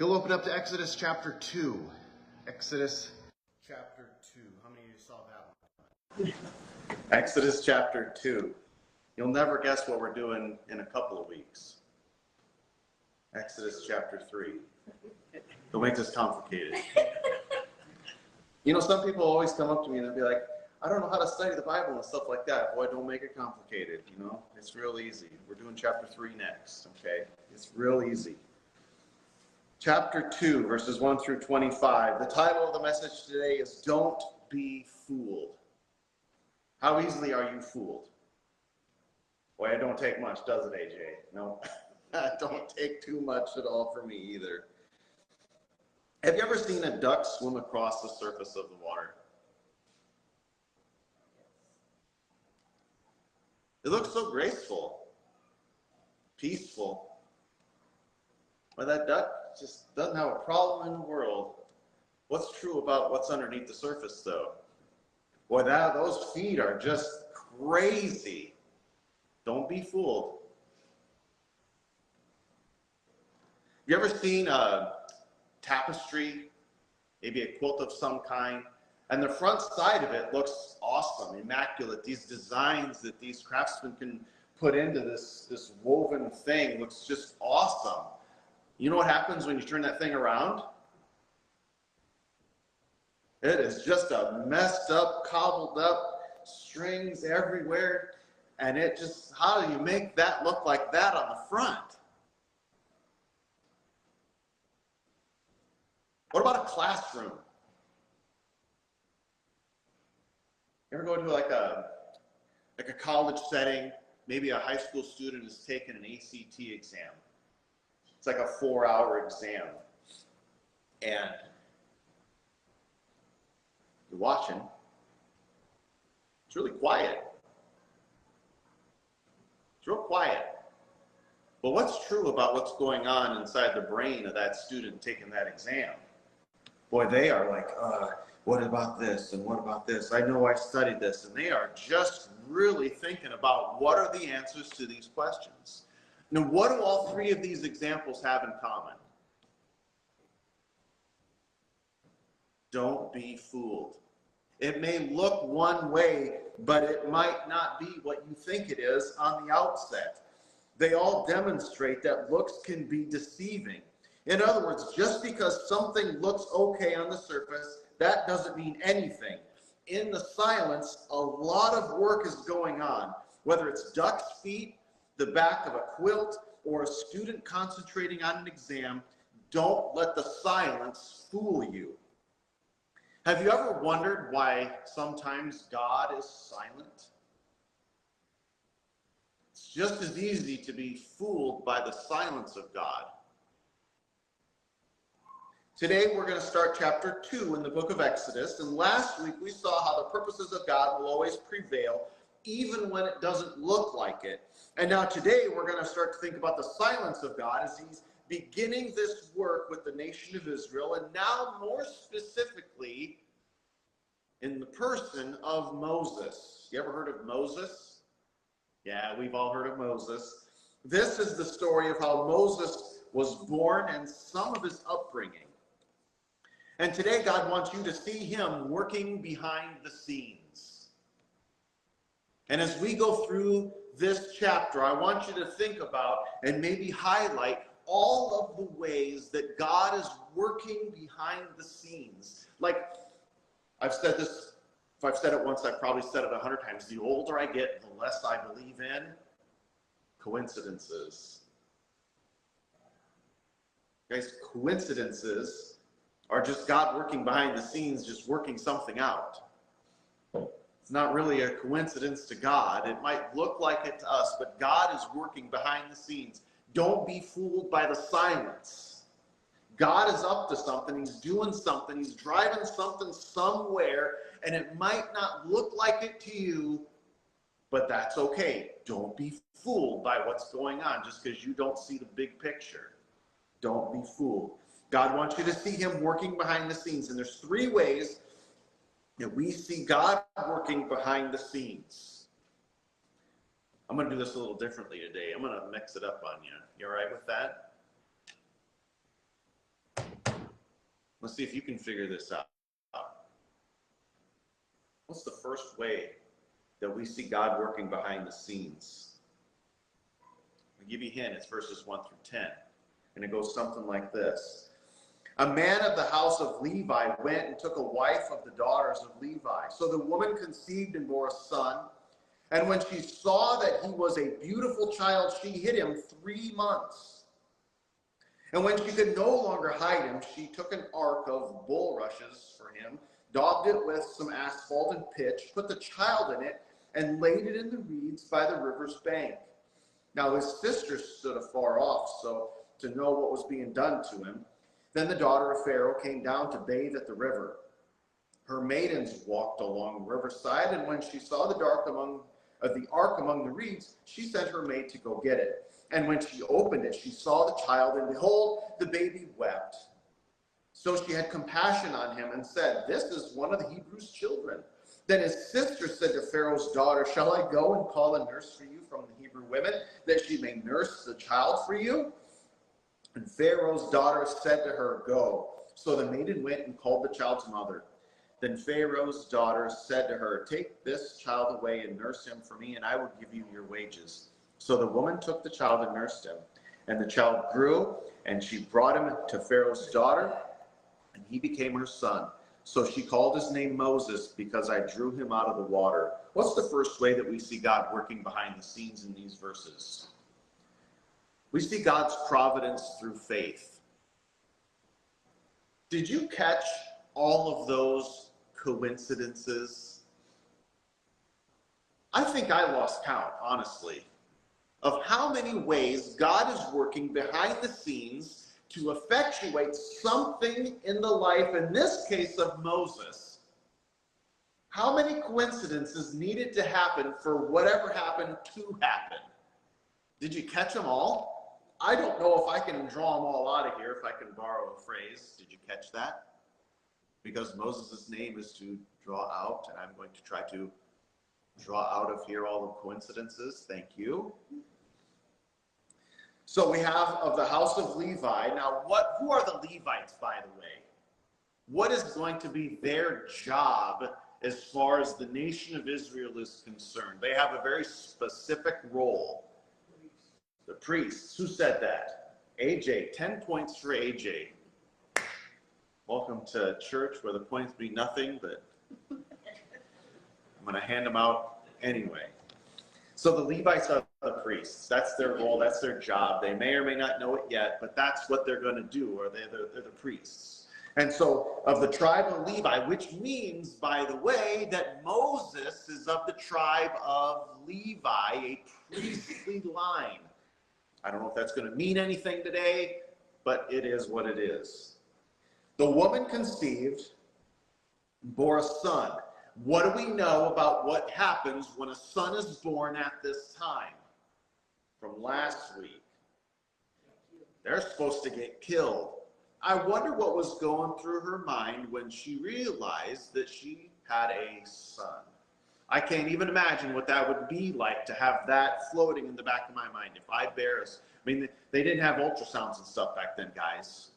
If you'll open up to Exodus chapter 2. Exodus chapter 2. How many of you saw that one? Exodus chapter 2. You'll never guess what we're doing in a couple of weeks. Exodus chapter 3. Don't make this complicated. You know, some people always come up to me and they'll be like, I don't know how to study the Bible and stuff like that. Boy, don't make it complicated, you know. It's real easy. We're doing chapter 3 next, okay? It's real easy. Chapter 2, verses 1 through 25. The title of the message today is Don't Be Fooled. How easily are you fooled? Boy, it don't take much, does it, AJ? No, it don't take too much at all for me either. Have you ever seen a duck swim across the surface of the water? It looks so graceful, peaceful. But that duck just doesn't have a problem in the world. What's true about what's underneath the surface, though? Boy, those feet are just crazy. Don't be fooled. You ever seen a tapestry, maybe a quilt of some kind, and the front side of it looks awesome, immaculate. These designs that these craftsmen can put into this woven thing looks just awesome. You know what happens when you turn that thing around? It is just a messed up, cobbled up, strings everywhere, and it just, how do you make that look like that on the front? What about a classroom? You ever go to like a college setting, maybe a high school student is taking an ACT exam. It's like a 4-hour exam. And you're watching. It's really quiet. It's real quiet. But what's true about what's going on inside the brain of that student taking that exam? Boy, they are like, what about this and what about this? I know I studied this. And they are just really thinking about what are the answers to these questions. Now, what do all three of these examples have in common? Don't be fooled. It may look one way, but it might not be what you think it is on the outset. They all demonstrate that looks can be deceiving. In other words, just because something looks okay on the surface, that doesn't mean anything. In the silence, a lot of work is going on, whether it's duck's feet, the back of a quilt, or a student concentrating on an exam. Don't let the silence fool you. Have you ever wondered why sometimes God is silent? It's just as easy to be fooled by the silence of God. Today we're going to start chapter 2 in the book of Exodus, and last week we saw how the purposes of God will always prevail, even when it doesn't look like it. And now today we're going to start to think about the silence of God as he's beginning this work with the nation of Israel, and now more specifically in the person of Moses. You ever heard of Moses? Yeah, we've all heard of Moses. This is the story of how Moses was born and some of his upbringing. And today God wants you to see him working behind the scenes. And as we go through this chapter, I want you to think about and maybe highlight all of the ways that God is working behind the scenes. Like, I've said this, if I've said it once, I've probably said it 100 times. The older I get, the less I believe in coincidences. Guys, coincidences are just God working behind the scenes, just working something out. It's not really a coincidence to God. It might look like it to us, but God is working behind the scenes. Don't be fooled by the silence. God is up to something. He's doing something. He's driving something somewhere, and it might not look like it to you, but that's okay. Don't be fooled by what's going on just because you don't see the big picture. Don't be fooled. God wants you to see him working behind the scenes, and there's 3 ways that we see God working behind the scenes. I'm going to do this a little differently today. I'm going to mix it up on you. You all right with that? Let's see if you can figure this out. What's the first way that we see God working behind the scenes? I'll give you a hint. It's verses 1 through 10. And it goes something like this. A man of the house of Levi went and took a wife of the daughters of Levi. So the woman conceived and bore a son. And when she saw that he was a beautiful child, she hid him 3 months. And when she could no longer hide him, she took an ark of bulrushes for him, daubed it with some asphalt and pitch, put the child in it, and laid it in the reeds by the river's bank. Now his sisters stood afar off, so to know what was being done to him. Then the daughter of Pharaoh came down to bathe at the river. Her maidens walked along the riverside, and when she saw the ark among the reeds, she sent her maid to go get it. And when she opened it, she saw the child, and behold, the baby wept. So she had compassion on him and said, "This is one of the Hebrews' children." Then his sister said to Pharaoh's daughter, "Shall I go and call a nurse for you from the Hebrew women, that she may nurse the child for you?" And Pharaoh's daughter said to her, "Go." So the maiden went and called the child's mother. Then Pharaoh's daughter said to her, "Take this child away and nurse him for me, and I will give you your wages." So the woman took the child and nursed him. And the child grew, and she brought him to Pharaoh's daughter, and he became her son. So she called his name Moses, because I drew him out of the water. What's the first way that we see God working behind the scenes in these verses? We see God's providence through faith. Did you catch all of those coincidences? I think I lost count, honestly, of how many ways God is working behind the scenes to effectuate something in the life, in this case of Moses. How many coincidences needed to happen for whatever happened to happen? Did you catch them all? I don't know if I can draw them all out of here, if I can borrow a phrase. Did you catch that? Because Moses' name is to draw out, and I'm going to try to draw out of here all the coincidences. Thank you. So we have of the house of Levi. Now, who are the Levites, by the way? What is going to be their job as far as the nation of Israel is concerned? They have a very specific role. The priests. Who said that? AJ. 10 points for AJ. Welcome to church where the points be nothing, but I'm going to hand them out anyway. So the Levites are the priests. That's their role. That's their job. They may or may not know it yet, but that's what they're going to do, or they're the priests. And so of the tribe of Levi, which means, by the way, that Moses is of the tribe of Levi, a priestly line. I don't know if that's going to mean anything today, but it is what it is. The woman conceived, bore a son. What do we know about what happens when a son is born at this time? From last week. They're supposed to get killed. I wonder what was going through her mind when she realized that she had a son. I can't even imagine what that would be like to have that floating in the back of my mind. If I bear us, I mean, they didn't have ultrasounds and stuff back then, guys.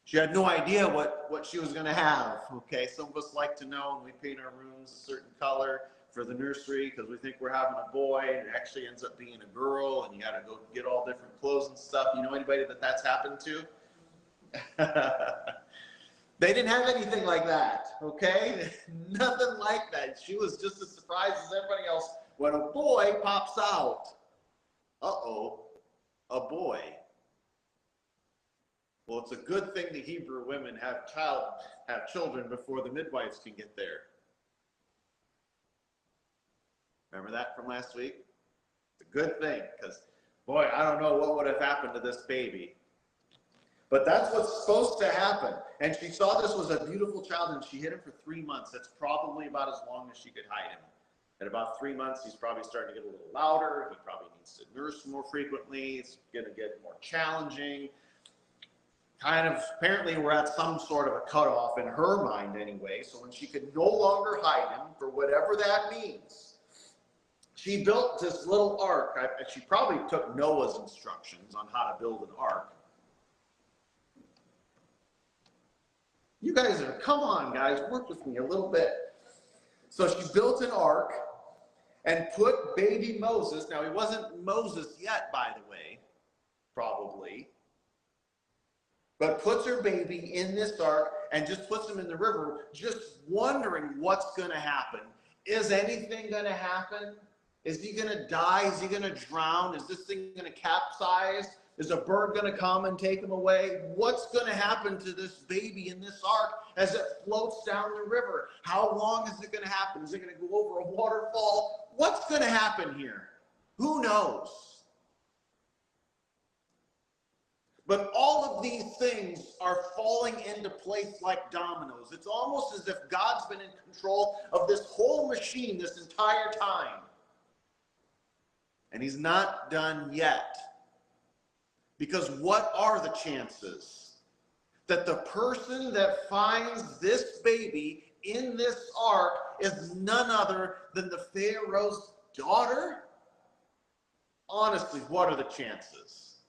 She had no idea what she was going to have, okay? Some of us like to know, and we paint our rooms a certain color for the nursery because we think we're having a boy, and it actually ends up being a girl, and you got to go get all different clothes and stuff. You know anybody that's happened to? They didn't have anything like that, okay? Nothing like that. She was just as surprised as everybody else when a boy pops out. Uh-oh, a boy. Well, it's a good thing the Hebrew women have children before the midwives can get there. Remember that from last week? It's a good thing, because, boy, I don't know what would have happened to this baby. But that's what's supposed to happen. And she saw this was a beautiful child, and she hid him for 3 months. That's probably about as long as she could hide him. At about 3 months, he's probably starting to get a little louder. He probably needs to nurse more frequently. It's going to get more challenging. Kind of, apparently we're at some sort of a cutoff in her mind anyway. So when she could no longer hide him, for whatever that means, she built this little ark. She probably took Noah's instructions on how to build an ark. You guys are, come on, guys, work with me a little bit. So she built an ark and put baby Moses. Now, he wasn't Moses yet, by the way, probably. But puts her baby in this ark and just puts him in the river, just wondering what's going to happen. Is anything going to happen? Is he going to die? Is he going to drown? Is this thing going to capsize? Is a bird going to come and take him away? What's going to happen to this baby in this ark as it floats down the river? How long is it going to happen? Is it going to go over a waterfall? What's going to happen here? Who knows? But all of these things are falling into place like dominoes. It's almost as if God's been in control of this whole machine this entire time. And he's not done yet. Because what are the chances that the person that finds this baby in this ark is none other than the Pharaoh's daughter? Honestly, what are the chances?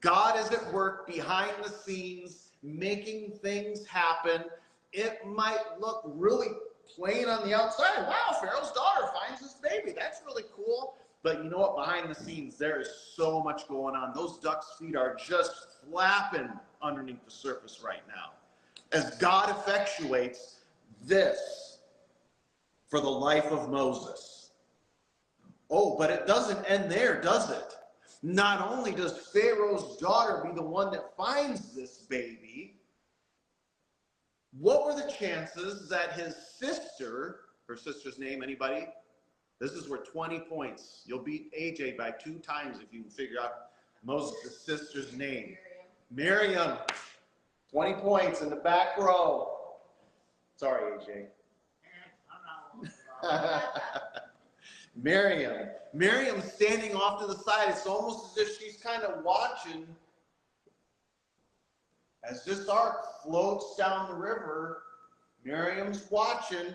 God is at work behind the scenes, making things happen. It might look really plain on the outside. Wow, Pharaoh's daughter finds this baby. That's really cool. But you know what? Behind the scenes, there is so much going on. Those ducks' feet are just flapping underneath the surface right now, as God effectuates this for the life of Moses. Oh, but it doesn't end there, does it? Not only does Pharaoh's daughter be the one that finds this baby, what were the chances that his sister, her sister's name, anybody? This is where 20 points. You'll beat AJ by 2 times if you can figure out Moses' sister's name. Miriam. 20 points in the back row. Sorry, AJ. Miriam. Miriam standing off to the side. It's almost as if she's kind of watching as this ark floats down the river. Miriam's watching.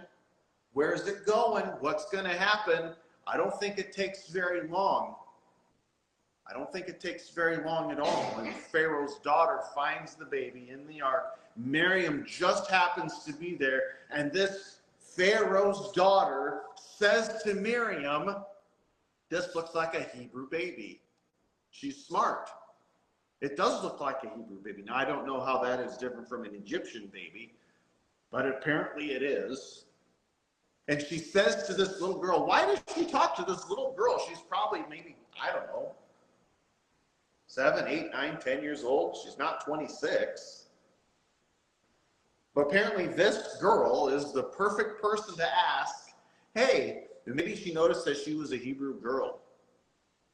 Where's it going? What's going to happen? I don't think it takes very long. I don't think it takes very long at all. When Pharaoh's daughter finds the baby in the ark, Miriam just happens to be there, and this Pharaoh's daughter says to Miriam, this looks like a Hebrew baby. She's smart. It does look like a Hebrew baby. Now, I don't know how that is different from an Egyptian baby, but apparently it is. And she says to this little girl, why does she talk to this little girl? She's probably maybe, I don't know, 7, 8, 9, 10 years old. She's not 26. But apparently this girl is the perfect person to ask, hey, maybe she noticed that she was a Hebrew girl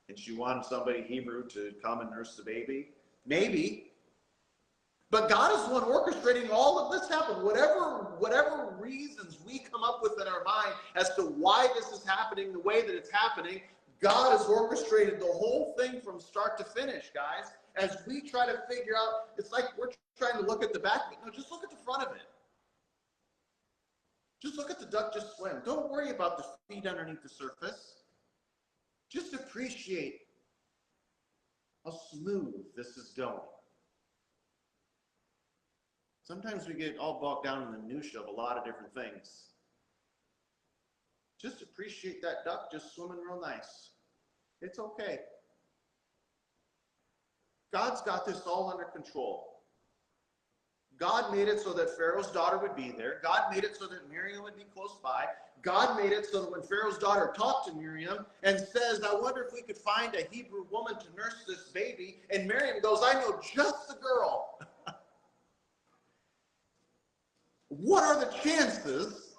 and she wanted somebody Hebrew to come and nurse the baby. Maybe. But God is the one orchestrating all of this happen. Whatever reasons we come up with in our mind as to why this is happening the way that it's happening, God has orchestrated the whole thing from start to finish, guys. As we try to figure out, it's like we're trying to look at the back. No, just look at the front of it. Just look at the duck just swim. Don't worry about the feet underneath the surface. Just appreciate how smooth this is going. Sometimes we get all bogged down in the minutiae of a lot of different things. Just appreciate that duck just swimming real nice. It's okay. God's got this all under control. God made it so that Pharaoh's daughter would be there. God made it so that Miriam would be close by. God made it so that when Pharaoh's daughter talked to Miriam and says, I wonder if we could find a Hebrew woman to nurse this baby, and Miriam goes, I know just the girl. What are the chances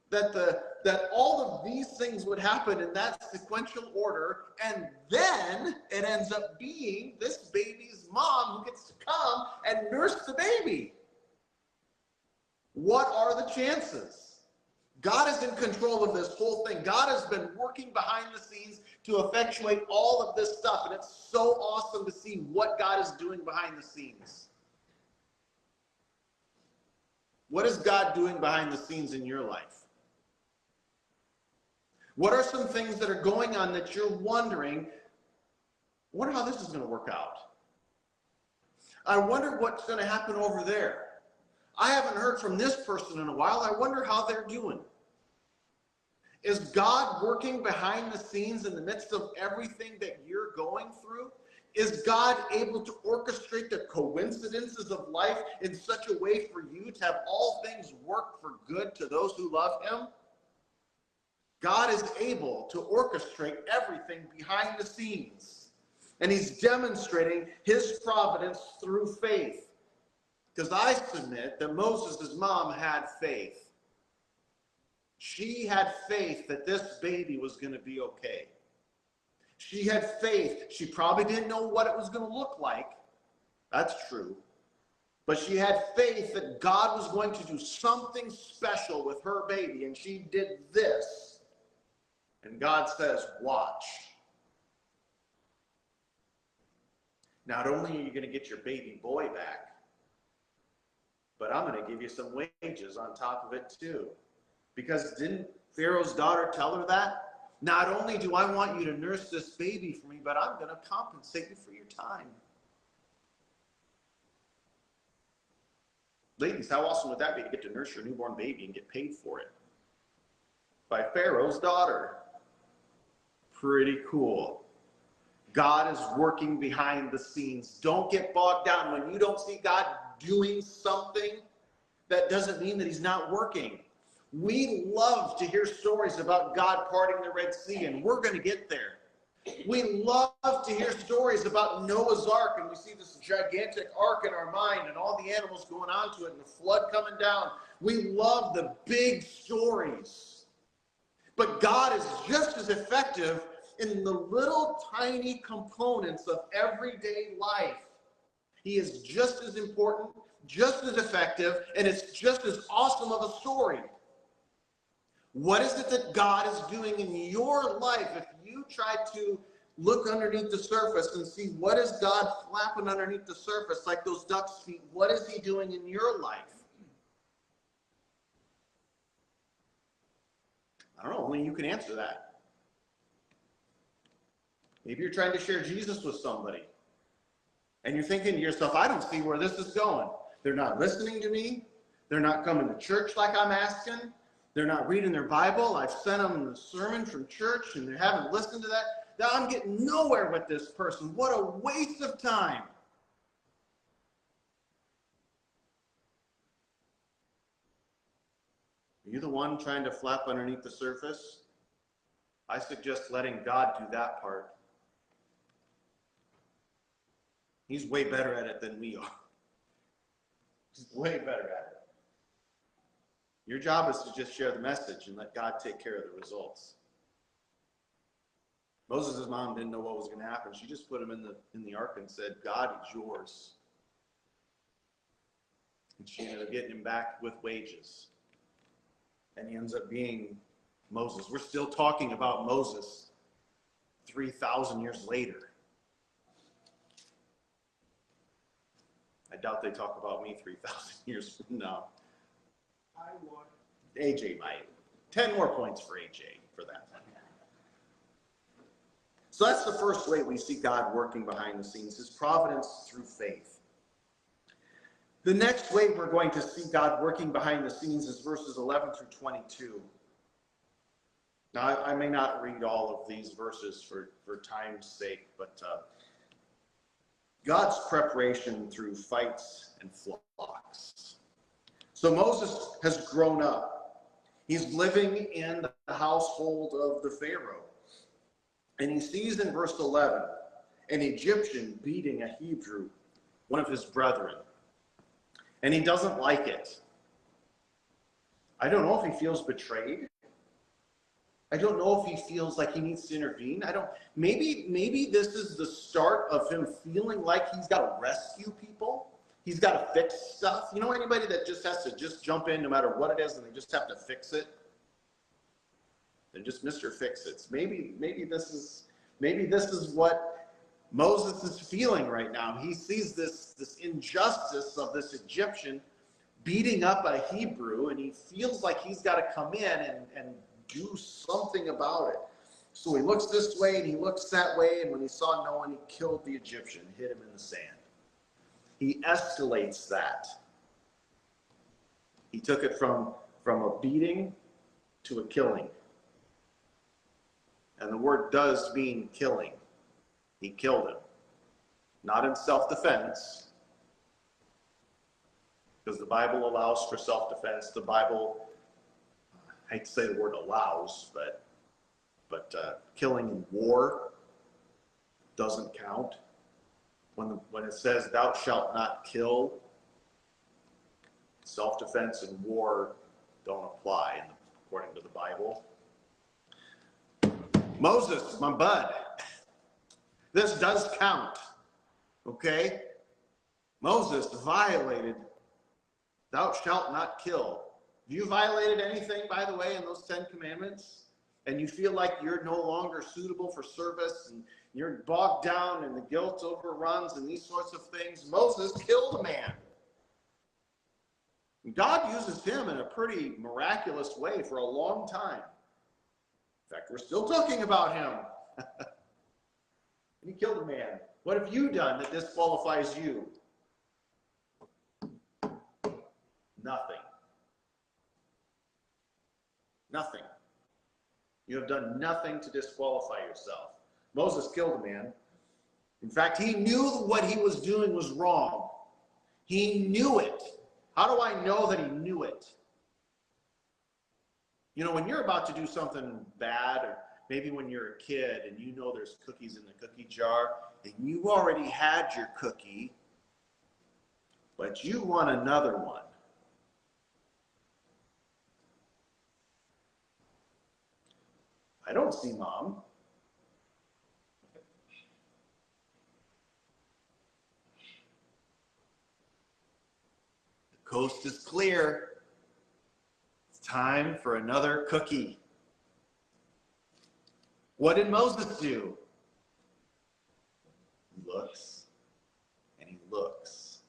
that all of these things would happen in that sequential order, and then it ends up being this baby's mom who gets to come and nurse the baby? What are the chances? God is in control of this whole thing. God has been working behind the scenes to effectuate all of this stuff, and it's so awesome to see what God is doing behind the scenes. What is God doing behind the scenes in your life? What are some things that are going on that you're wondering, I wonder how this is going to work out? I wonder what's going to happen over there. I haven't heard from this person in a while. I wonder how they're doing. Is God working behind the scenes in the midst of everything that you're going through? Is God able to orchestrate the coincidences of life in such a way for you to have all things work for good to those who love him? God is able to orchestrate everything behind the scenes. And he's demonstrating his providence through faith. Because I submit that Moses' mom had faith. She had faith that this baby was going to be okay. She had faith. She probably didn't know what it was going to look like. That's true. But she had faith that God was going to do something special with her baby. And she did this. And God says, watch. Not only are you going to get your baby boy back, but I'm going to give you some wages on top of it too. Because didn't Pharaoh's daughter tell her that? Not only do I want you to nurse this baby for me, but I'm going to compensate you for your time. Ladies, how awesome would that be to get to nurse your newborn baby and get paid for it? By Pharaoh's daughter. Pretty cool. God is working behind the scenes. Don't get bogged down. When you don't see God doing something, that doesn't mean that he's not working. We love to hear stories about God parting the Red Sea, and we're going to get there. We love to hear stories about Noah's Ark, and we see this gigantic ark in our mind and all the animals going onto it and the flood coming down. We love the big stories. But God is just as effective in the little tiny components of everyday life. He is just as important, just as effective, and it's just as awesome of a story. What is it that God is doing in your life? If you try to look underneath the surface and see what is God flapping underneath the surface like those duck's feet, what is he doing in your life? I don't know, only you can answer that. Maybe you're trying to share Jesus with somebody, and you're thinking to yourself, I don't see where this is going. They're not listening to me. They're not coming to church like I'm asking. They're not reading their Bible. I've sent them the sermon from church, and they haven't listened to that. Now I'm getting nowhere with this person. What a waste of time. Are you the one trying to flap underneath the surface? I suggest letting God do that part. He's way better at it than we are. He's way better at it. Your job is to just share the message and let God take care of the results. Moses' mom didn't know what was going to happen. She just put him in the ark and said, God, it's yours. And she ended up getting him back with wages. And he ends up being Moses. We're still talking about Moses 3,000 years later. I doubt they talk about me 3,000 years from now. I would. AJ might. 10 more points for AJ for that. So that's the first way we see God working behind the scenes, his providence through faith. The next way we're going to see God working behind the scenes is verses 11 through 22. Now, I may not read all of these verses for time's sake, but God's preparation through fights and flocks. So Moses has grown up. He's living in the household of the Pharaoh. And he sees in verse 11 an Egyptian beating a Hebrew, one of his brethren. And he doesn't like it. I don't know if he feels betrayed. I don't know if he feels like he needs to intervene. Maybe this is the start of him feeling like he's got to rescue people. He's got to fix stuff. You know anybody that just has to just jump in no matter what it is and they just have to fix it? They're just Mr. Fix-Its. Maybe this is what Moses is feeling right now. He sees this injustice of this Egyptian beating up a Hebrew, and he feels like he's got to come in and do something about it. So he looks this way and he looks that way, and when he saw no one, he killed the Egyptian, hid him in the sand. he escalates that. He took it from a beating to a killing. And the word does mean killing. He killed him. Not in self-defense, because the Bible allows for self-defense. The Bible, I hate to say the word allows, but killing in war doesn't count. When it says thou shalt not kill, self-defense and war don't apply according to the Bible. Moses, my bud, this does count, okay? Moses violated thou shalt not kill. Have you violated anything, by the way, in those 10 commandments? And you feel like you're no longer suitable for service and you're bogged down and the guilt overruns and these sorts of things. Moses killed a man. And God uses him in a pretty miraculous way for a long time. In fact, we're still talking about him. And he killed a man. What have you done that disqualifies you? Nothing. Nothing. You have done nothing to disqualify yourself. Moses killed a man. In fact, he knew what he was doing was wrong. He knew it. How do I know that he knew it? You know, when you're about to do something bad, or maybe when you're a kid and you know there's cookies in the cookie jar, and you already had your cookie, but you want another one. I don't see Mom. The coast is clear. It's time for another cookie. What did Moses do? He looks and he looks.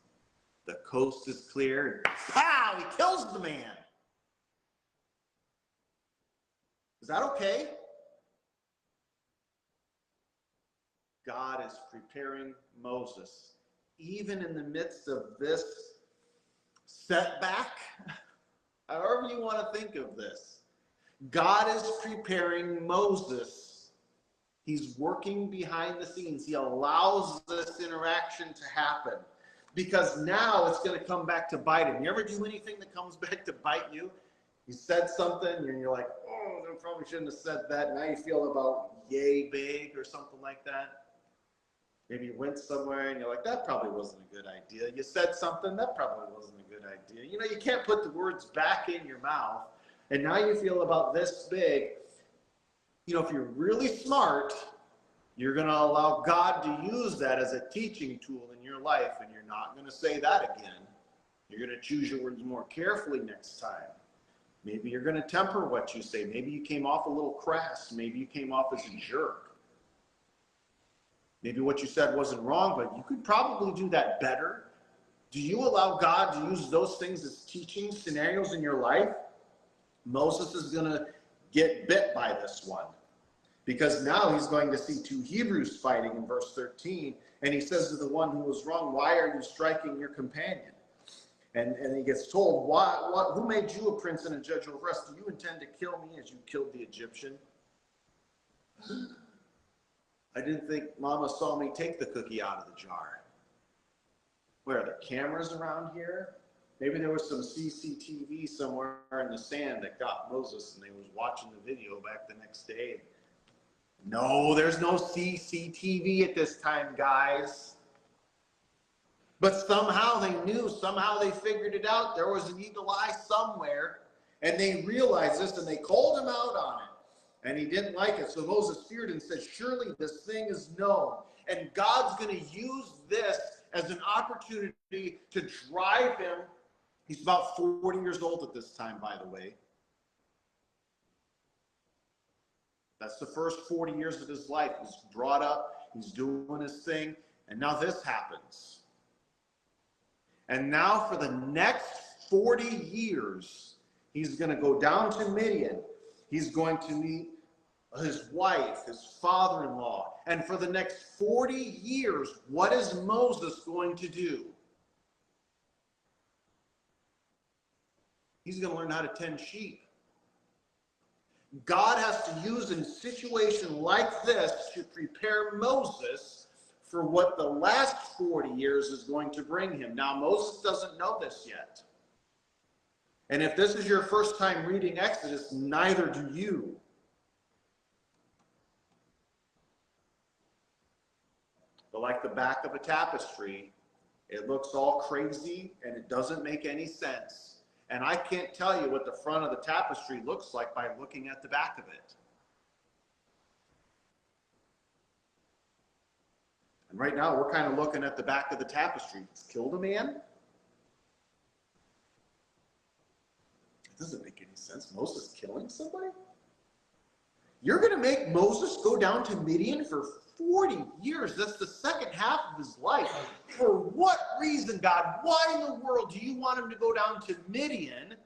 The coast is clear. And pow! He kills the man. Is that okay? God is preparing Moses, even in the midst of this setback, however you want to think of this. God is preparing Moses. He's working behind the scenes. He allows this interaction to happen because now it's going to come back to bite him. You ever do anything that comes back to bite you? You said something and you're like, oh, I probably shouldn't have said that. Now you feel about yay big or something like that. Maybe you went somewhere and you're like, that probably wasn't a good idea. You said something, that probably wasn't a good idea. You know, you can't put the words back in your mouth. And now you feel about this big. You know, if you're really smart, you're going to allow God to use that as a teaching tool in your life. And you're not going to say that again. You're going to choose your words more carefully next time. Maybe you're going to temper what you say. Maybe you came off a little crass. Maybe you came off as a jerk. Maybe what you said wasn't wrong, but you could probably do that better. Do you allow God to use those things as teaching scenarios in your life? Moses is going to get bit by this one because now he's going to see two Hebrews fighting in verse 13. And he says to the one who was wrong, why are you striking your companion? And he gets told, who made you a prince and a judge over us? Do you intend to kill me as you killed the Egyptian? I didn't think Mama saw me take the cookie out of the jar. Where are the cameras around here? Maybe there was some CCTV somewhere in the sand that got Moses and they was watching the video back the next day. No, there's no CCTV at this time, guys. But somehow they knew, somehow they figured it out. There was an eagle eye somewhere, and they realized this, and they called him out on it. And he didn't like it. So Moses feared and said, surely this thing is known. And God's going to use this as an opportunity to drive him. He's about 40 years old at this time, by the way. That's the first 40 years of his life. He's brought up. He's doing his thing. And now this happens. And now for the next 40 years, he's going to go down to Midian. He's going to meet his wife, his father-in-law. And for the next 40 years, what is Moses going to do? He's going to learn how to tend sheep. God has to use a situation like this to prepare Moses for what the last 40 years is going to bring him. Now, Moses doesn't know this yet. And if this is your first time reading Exodus, neither do you. But like the back of a tapestry, it looks all crazy and it doesn't make any sense. And I can't tell you what the front of the tapestry looks like by looking at the back of it. And right now we're kind of looking at the back of the tapestry. He's killed a man? It doesn't make any sense. Moses killing somebody? You're going to make Moses go down to Midian for 40 years. That's the second half of his life. For what reason, God? Why in the world do you want him to go down to Midian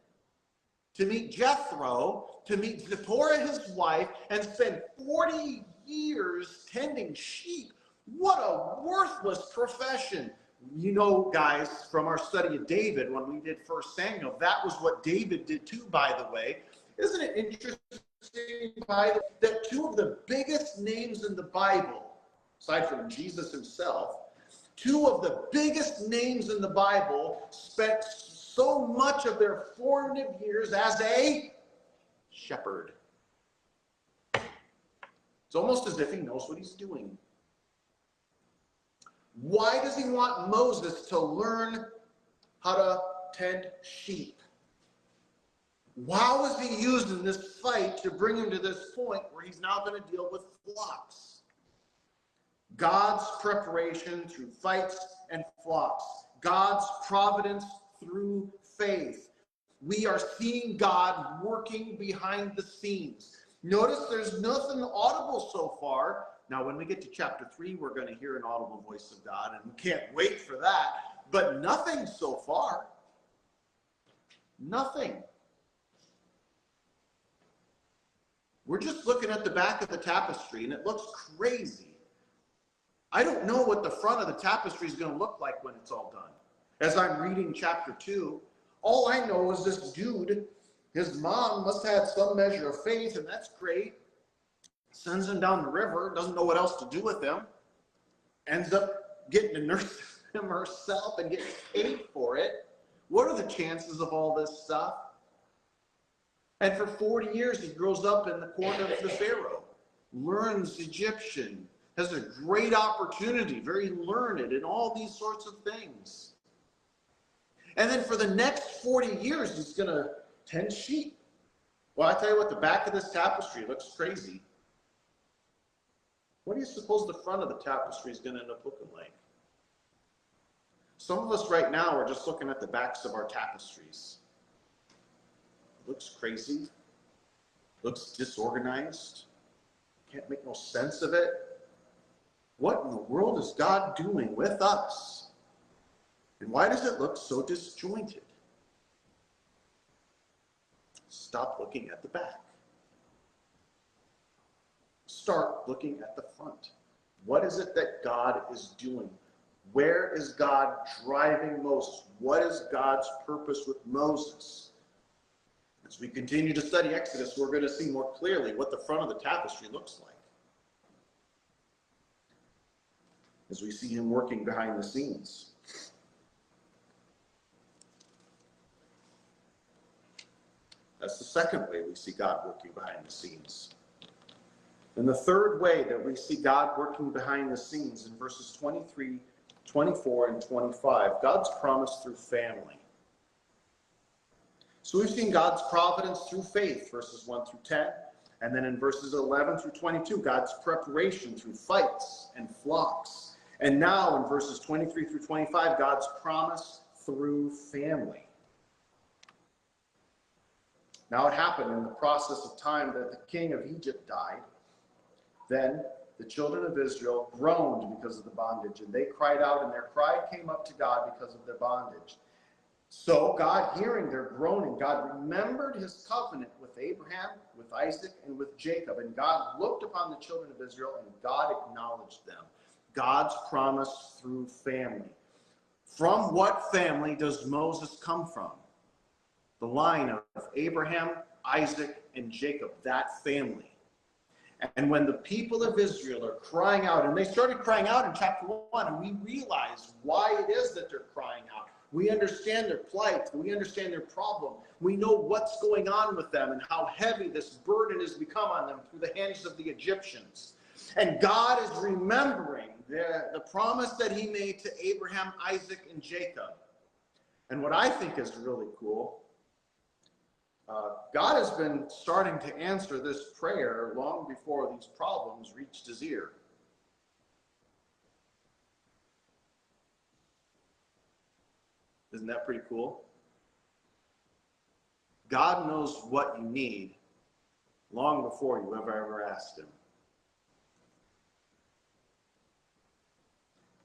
to meet Jethro, to meet Zipporah, his wife, and spend 40 years tending sheep? What a worthless profession. You know, guys, from our study of David, when we did 1 Samuel, that was what David did too, by the way. Isn't it interesting? That two of the biggest names in the Bible, aside from Jesus himself, two of the biggest names in the Bible spent so much of their formative years as a shepherd. It's almost as if he knows what he's doing. Why does he want Moses to learn how to tend sheep? How is he used in this fight to bring him to this point where he's now going to deal with flocks? God's preparation through fights and flocks. God's providence through faith. We are seeing God working behind the scenes. Notice there's nothing audible so far. Now, when we get to chapter 3, we're going to hear an audible voice of God, and we can't wait for that. But nothing so far. Nothing. We're just looking at the back of the tapestry, and it looks crazy. I don't know what the front of the tapestry is going to look like when it's all done. As I'm reading chapter 2, all I know is this dude, his mom must have had some measure of faith, and that's great. Sends him down the river, doesn't know what else to do with him. Ends up getting to nurse him herself and getting paid for it. What are the chances of all this stuff? And for 40 years, he grows up in the court of the Pharaoh, learns Egyptian, has a great opportunity, very learned in all these sorts of things. And then for the next 40 years, he's going to tend sheep. Well, I tell you what, the back of this tapestry looks crazy. What do you suppose the front of the tapestry is going to end up looking like? Some of us right now are just looking at the backs of our tapestries. Looks crazy, looks disorganized, can't make no sense of it. What in the world is God doing with us? And why does it look so disjointed? Stop looking at the back. Start looking at the front. What is it that God is doing? Where is God driving Moses? What is God's purpose with Moses? As we continue to study Exodus, we're going to see more clearly what the front of the tapestry looks like. As we see him working behind the scenes. That's the second way we see God working behind the scenes. And the third way that we see God working behind the scenes in verses 23, 24, and 25, God's promise through family. So we've seen God's providence through faith, verses 1 through 10. And then in verses 11 through 22, God's preparation through fights and flocks. And now in verses 23 through 25, God's promise through family. Now it happened in the process of time that the king of Egypt died. Then the children of Israel groaned because of the bondage, and they cried out, and their cry came up to God because of their bondage. So God, hearing their groaning, God remembered his covenant with Abraham, with Isaac, and with Jacob. And God looked upon the children of Israel, and God acknowledged them. God's promise through family. From what family does Moses come from? The line of Abraham, Isaac, and Jacob, that family. And when the people of Israel are crying out, and they started crying out in chapter 1, and we realize why it is that they're crying out. We understand their plight. We understand their problem. We know what's going on with them and how heavy this burden has become on them through the hands of the Egyptians. And God is remembering the promise that he made to Abraham, Isaac, and Jacob. And what I think is really cool, God has been starting to answer this prayer long before these problems reached his ear. Isn't that pretty cool? God knows what you need long before you ever asked him.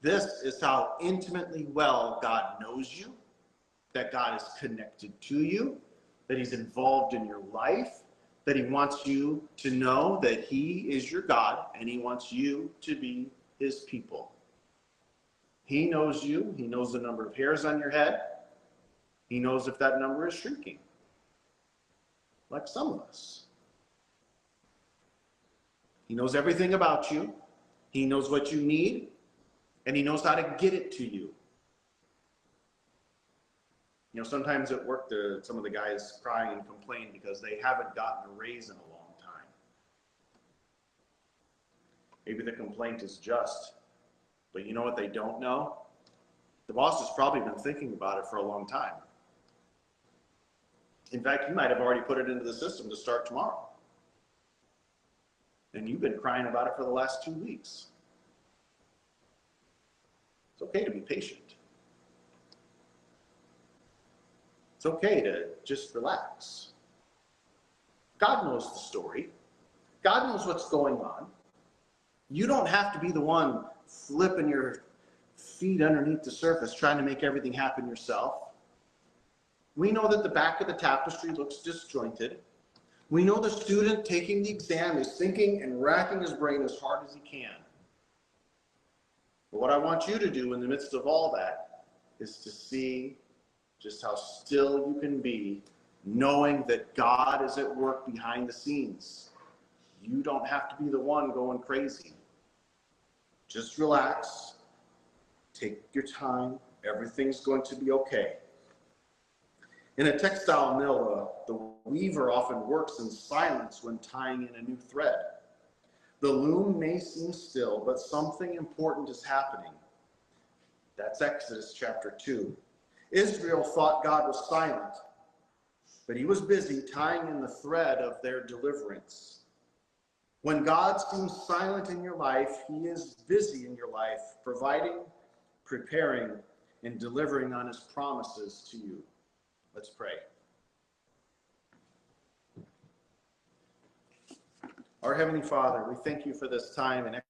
This is how intimately well God knows you, that God is connected to you, that he's involved in your life, that he wants you to know that he is your God and he wants you to be his people. He knows you. He knows the number of hairs on your head. He knows if that number is shrinking, like some of us. He knows everything about you. He knows what you need, and he knows how to get it to you. You know, sometimes at work, some of the guys cry and complain because they haven't gotten a raise in a long time. Maybe the complaint is just, but you know what they don't know? The boss has probably been thinking about it for a long time. In fact, you might have already put it into the system to start tomorrow. And you've been crying about it for the last 2 weeks. It's okay to be patient. It's okay to just relax. God knows the story. God knows what's going on. You don't have to be the one flipping your feet underneath the surface trying to make everything happen yourself. We know that the back of the tapestry looks disjointed. We know the student taking the exam is thinking and racking his brain as hard as he can. But what I want you to do in the midst of all that is to see just how still you can be, knowing that God is at work behind the scenes. You don't have to be the one going crazy. Just relax. Take your time. Everything's going to be okay. In a textile mill, the weaver often works in silence when tying in a new thread. The loom may seem still, but something important is happening. That's Exodus chapter 2. Israel thought God was silent, but he was busy tying in the thread of their deliverance. When God seems silent in your life, he is busy in your life, providing, preparing, and delivering on his promises to you. Let's pray. Our Heavenly Father, we thank you for this time and